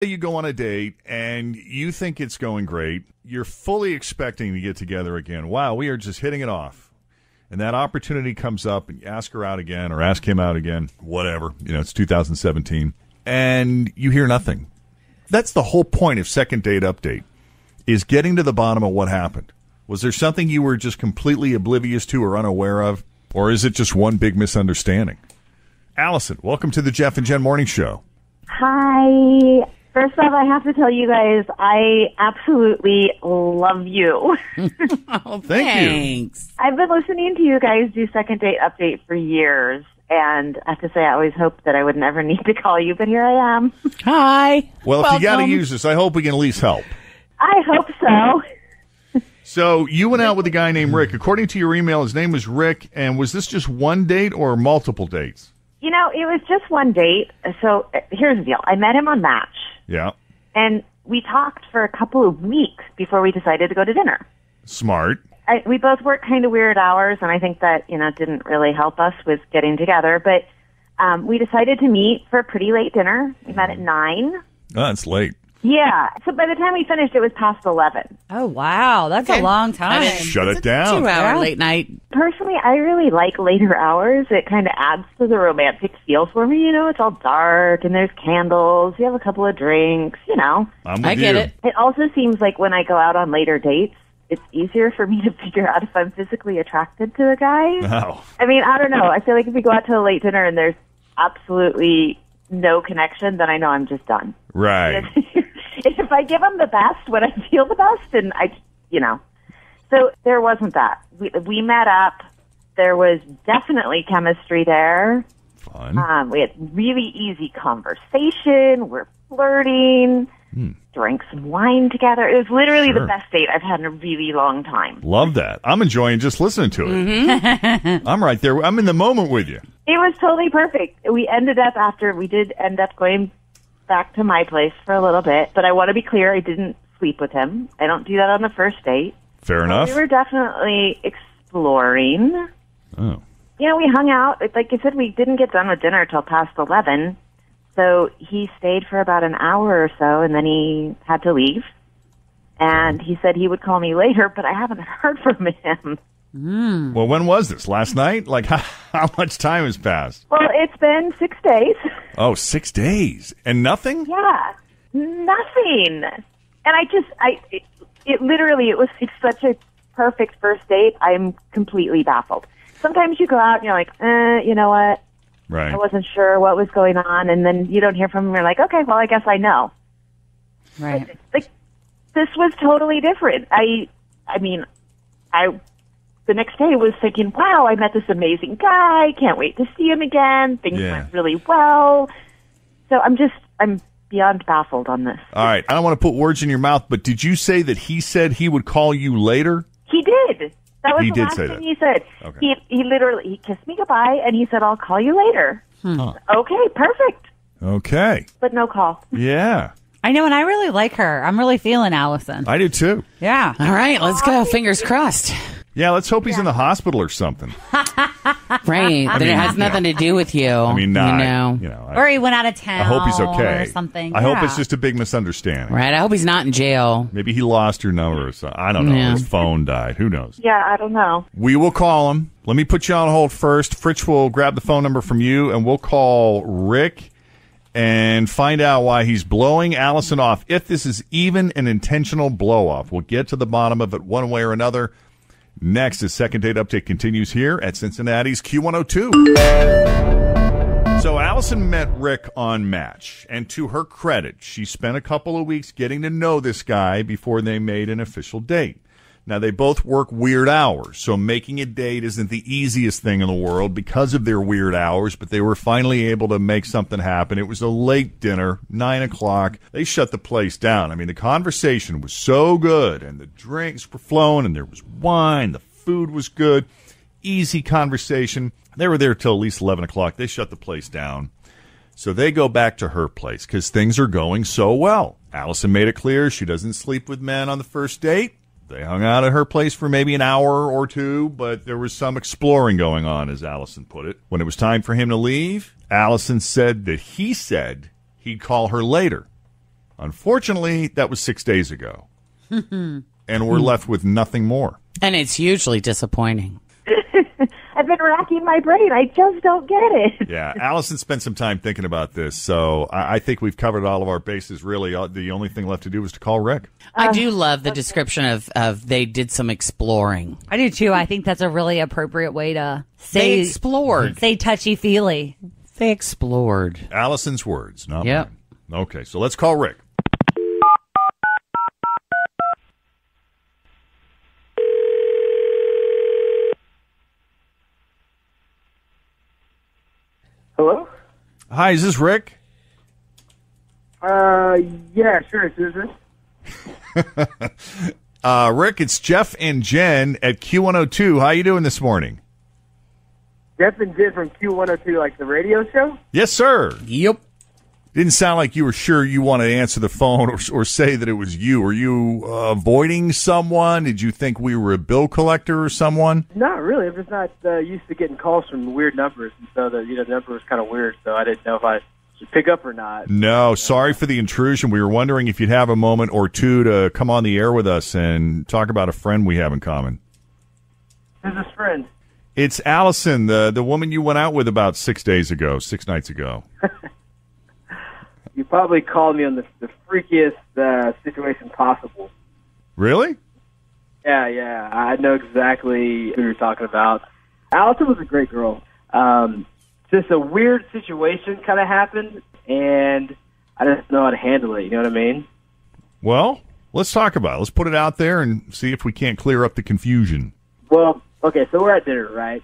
You go on a date and you think it's going great. You're fully expecting to get together again. Wow, we are just hitting it off. And that opportunity comes up and you ask her out again or ask him out again, whatever. It's 2017. And you hear nothing. That's the whole point of Second Date Update, is getting to the bottom of what happened. Was there something you were just completely oblivious to or unaware of? Or is it just one big misunderstanding? Allison, welcome to the Jeff and Jen Morning Show. Hi. First off, I have to tell you guys, I absolutely love you. Oh, thanks. I've been listening to you guys do Second Date Update for years, and I have to say I always hoped that I would never need to call you, but here I am. Hi. Well, if you got to use this, I hope we can at least help. I hope so. So you went out with a guy named Rick. According to your email, his name was Rick, and was this just one date or multiple dates? It was just one date. So here's the deal. I met him on Match. Yeah. And we talked for a couple of weeks before we decided to go to dinner. Smart. We both work kind of weird hours, and I think that, didn't really help us with getting together. But we decided to meet for a pretty late dinner. We met at 9. Oh, that's late. Yeah. So by the time we finished, it was past 11. Oh, wow. That's a long time. Shut it down. 2-hour late night. Personally, I really like later hours. It kind of adds to the romantic feel for me. It's all dark and there's candles. You have a couple of drinks, I get it. It also seems like when I go out on later dates, it's easier for me to figure out if I'm physically attracted to a guy. Oh. I mean, I don't know. I feel like if we go out to a late dinner and there's absolutely no connection, then I know I'm just done. Right. If I give him the best when I feel the best, and So there wasn't that. We met up. There was definitely chemistry there. Fun. We had really easy conversation. We're flirting. Drank some wine together. It was literally the best date I've had in a really long time. Love that. I'm enjoying just listening to it. Mm-hmm. I'm right there. I'm in the moment with you. It was totally perfect. We did end up going back to my place for a little bit, but I want to be clear, I didn't sleep with him. I don't do that on the first date. Fair enough. We were definitely exploring. Oh. We hung out. Like I said, we didn't get done with dinner till past 11. So he stayed for about an hour or so, and then he had to leave. And he said he would call me later, but I haven't heard from him. Well, when was this? Last night? Like, how much time has passed? Well, it's been 6 days. Oh, 6 days. And nothing? Yeah, nothing. And it's such a perfect first date. I'm completely baffled. Sometimes you go out and you're like, you know what? Right. I wasn't sure what was going on. And then you don't hear from him. You're like, okay, well, I guess I know. Right. Like, this was totally different. The next day was thinking, wow, I met this amazing guy. Can't wait to see him again. Things went really well. So I'm beyond baffled on this. All right. I don't want to put words in your mouth, but did you say that he said he would call you later? He did. That was He the did last say thing that. he said. Okay. He literally kissed me goodbye, and he said, I'll call you later. Okay, perfect. Okay. But no call. Yeah. I know, and I really like her. I'm really feeling Allison. I do too. Yeah. All right, let's go. Fingers crossed. Yeah, let's hope he's in the hospital or something. Right. That it has nothing to do with you. I mean, Or he went out of town. I hope he's okay. Or something. I hope it's just a big misunderstanding. Right. I hope he's not in jail. Maybe he lost your number or something. I don't know. Yeah. His phone died. Who knows? Yeah, I don't know. We will call him. Let me put you on hold first. Fritz will grab the phone number from you, and we'll call Rick and find out why he's blowing Allison off. If this is even an intentional blow-off, we'll get to the bottom of it one way or another. Next, as Second Date Update continues here at Cincinnati's Q102. So Allison met Rick on Match, and to her credit, she spent a couple of weeks getting to know this guy before they made an official date. Now, they both work weird hours, so making a date isn't the easiest thing in the world because of their weird hours, but they were finally able to make something happen. It was a late dinner, 9 o'clock. They shut the place down. I mean, the conversation was so good, and the drinks were flowing, and there was wine. The food was good. Easy conversation. They were there till at least 11 o'clock. They shut the place down. So they go back to her place because things are going so well. Allison made it clear she doesn't sleep with men on the first date. They hung out at her place for maybe an hour or two, but there was some exploring going on, as Allison put it. When it was time for him to leave, Allison said that he said he'd call her later. Unfortunately, that was 6 days ago. And we're left with nothing more. And it's hugely disappointing. I've been racking my brain. I just don't get it. Yeah, Allison spent some time thinking about this, so I think we've covered all of our bases, really. The only thing left to do was to call Rick. I do love the description of they did some exploring. I do too. I think that's a really appropriate way to say They explored. Say touchy-feely. They explored. Allison's words, not Yep. mine. Okay, so let's call Rick. Hello? Hi, is this Rick? Yeah, sure. Who's this? Rick, it's Jeff and Jen at Q102. How you doing this morning? Jeff and Jen from Q102, like the radio show? Yes, sir. Yep. Didn't sound like you were sure you wanted to answer the phone or say that it was you. Were you avoiding someone? Did you think we were a bill collector or someone? Not really. I'm just not used to getting calls from weird numbers, and so the number was kind of weird, so I didn't know if I should pick up or not. No, sorry for the intrusion. We were wondering if you'd have a moment or two to come on the air with us and talk about a friend we have in common. Who's this friend? It's Allison, the woman you went out with about 6 nights ago. You probably called me on the freakiest situation possible. Really? Yeah. I know exactly who you're talking about. Allison was a great girl. Just a weird situation kind of happened, and I didn't know how to handle it. You know what I mean? Well, let's talk about it. Let's put it out there and see if we can't clear up the confusion. Well, okay, so we're at dinner, right?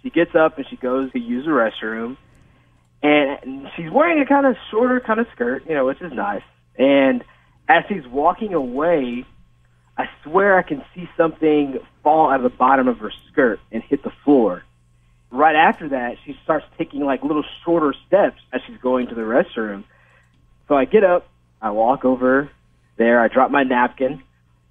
She gets up and she goes to use the restroom, and she's wearing a kind of shorter kind of skirt, which is nice. And as she's walking away, I swear I can see something fall out of the bottom of her skirt and hit the floor. Right after that, she starts taking like little shorter steps as she's going to the restroom. So I get up, I walk over there, I drop my napkin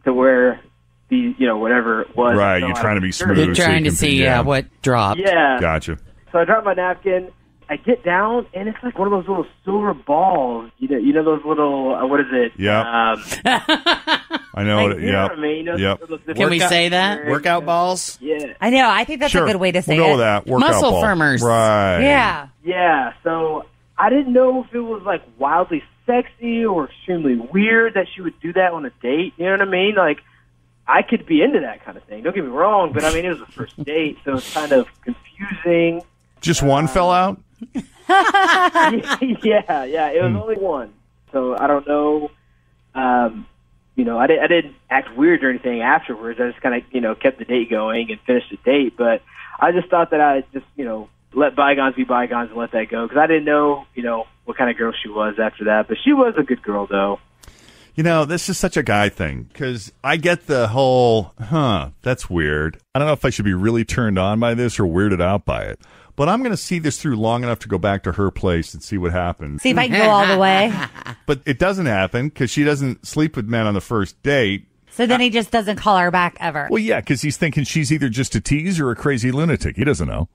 to where the, whatever it was. Right, you're trying to be smooth. You're trying to see what dropped. Yeah. Gotcha. So I drop my napkin. I get down, and it's like one of those little silver balls. You know those little, what is it? Yeah. I know. You know what I mean? Can we say that? Workout balls? Yeah. I know. I think that's Sure. a good way to say We'll go it. with that. Workout Muscle ball. firmers. Right. Yeah. Yeah, so I didn't know if it was like wildly sexy or extremely weird that she would do that on a date. You know what I mean? Like, I could be into that kind of thing. Don't get me wrong, but I mean, it was a first date, so it's kind of confusing. Just one fell out? Yeah, it was only one. So I don't know. I didn't act weird or anything afterwards. I just kind of, kept the date going and finished the date. But I just thought that I'd just, let bygones be bygones and let that go. Because I didn't know, what kind of girl she was after that. But she was a good girl, though. This is such a guy thing. Because I get the whole, that's weird. I don't know if I should be really turned on by this or weirded out by it. But I'm going to see this through long enough to go back to her place and see what happens. See if I can go all the way. But it doesn't happen because she doesn't sleep with men on the first date. So then he just doesn't call her back ever. Well, yeah, because he's thinking she's either just a tease or a crazy lunatic. He doesn't know.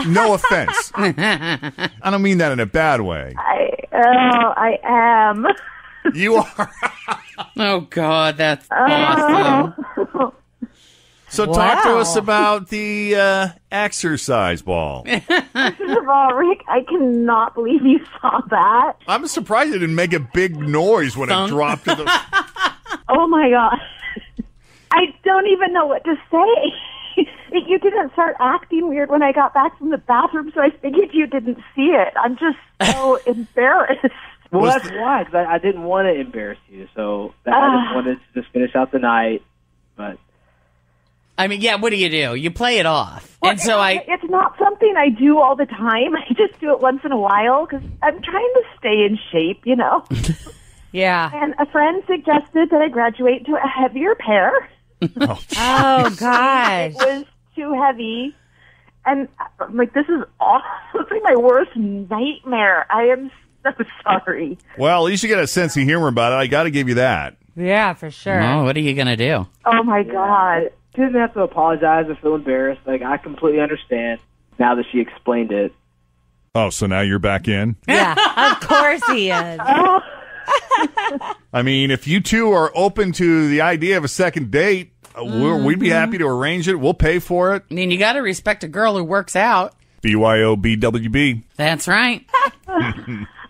No offense. I don't mean that in a bad way. I am. You are. Oh, God, that's awesome. So talk to us about the exercise ball. First of all, Rick, I cannot believe you saw that. I'm surprised it didn't make a big noise when it dropped to the... Oh, my God. I don't even know what to say. You didn't start acting weird when I got back from the bathroom, so I figured you didn't see it. I'm just so embarrassed. Well, that's why, because I didn't want to embarrass you. So I just wanted to just finish out the night. But I mean, yeah, what do? You play it off. Well, and so it's not something I do all the time. I just do it once in a while because I'm trying to stay in shape, Yeah. And a friend suggested that I graduate to a heavier pair. Oh, gosh. It was too heavy. And I'm like, this is awful. It's like my worst nightmare. I am so sorry. Well, at least you got a sense of humor about it. I got to give you that. Yeah, for sure. Oh, what are you going to do? Oh, my God. she doesn't have to apologize or feel embarrassed. Like, I completely understand now that she explained it. Oh, so now you're back in? Yeah, of course he is. I mean, if you two are open to the idea of a second date, we'd be happy to arrange it. We'll pay for it. I mean, you got to respect a girl who works out. BYOBWB. That's right.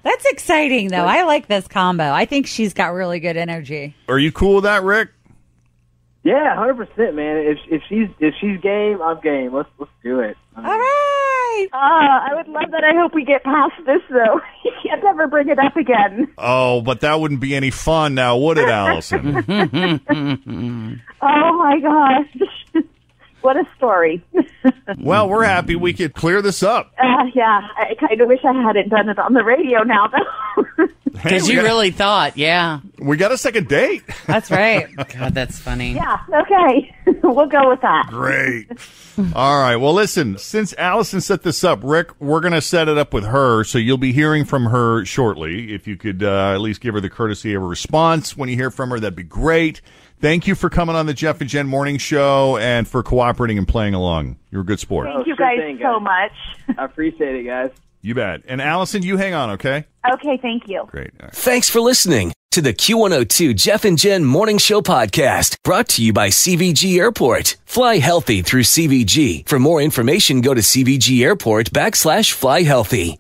That's exciting, though. I like this combo. I think she's got really good energy. Are you cool with that, Rick? Yeah, 100%, man. If she's game, I'm game. Let's do it. All right. I would love that. I hope we get past this, though. You can't ever bring it up again. Oh, but that wouldn't be any fun now, would it, Allison? Oh, my gosh. What a story. Well, we're happy we could clear this up. Yeah, I kind of wish I hadn't done it on the radio now, though. Because you really thought, yeah. We got a second date. That's right. God, that's funny. Yeah, okay. We'll go with that. Great. All right. Well, listen, since Allison set this up, Rick, we're going to set it up with her, so you'll be hearing from her shortly. If you could at least give her the courtesy of a response when you hear from her, that'd be great. Thank you for coming on the Jeff and Jen Morning Show and for cooperating and playing along. You're a good sport. Thank you guys so much. I appreciate it, guys. You bet. And Allison, you hang on, okay? Okay, thank you. Great. All right. Thanks for listening to the Q102 Jeff and Jen Morning Show podcast, brought to you by CVG Airport. Fly healthy through CVG. For more information, go to CVG Airport /fly healthy.